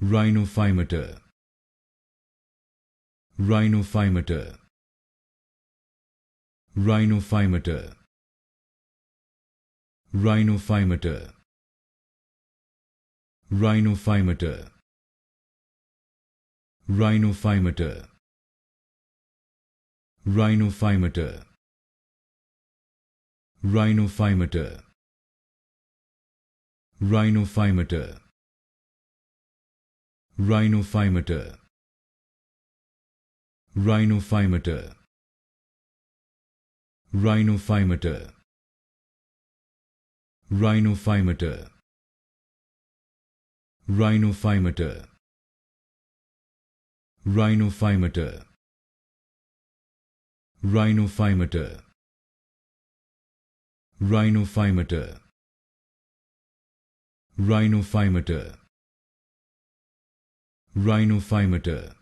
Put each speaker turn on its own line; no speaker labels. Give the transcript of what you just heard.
Rhinophymata. Rhinophymata. Rhinophymata. Rhinophymata. Rhinophymata. Rhinophymata. Rhinophymata. Rhinophymata. Rhinophymata. Rhinophymata. Rhinophymata. Rhinophymata. Rhinophymata. Rhinophymata. Rhinophymata. Rhinophymata. Rhinophymata. Rhinophymata. Rhinophymata.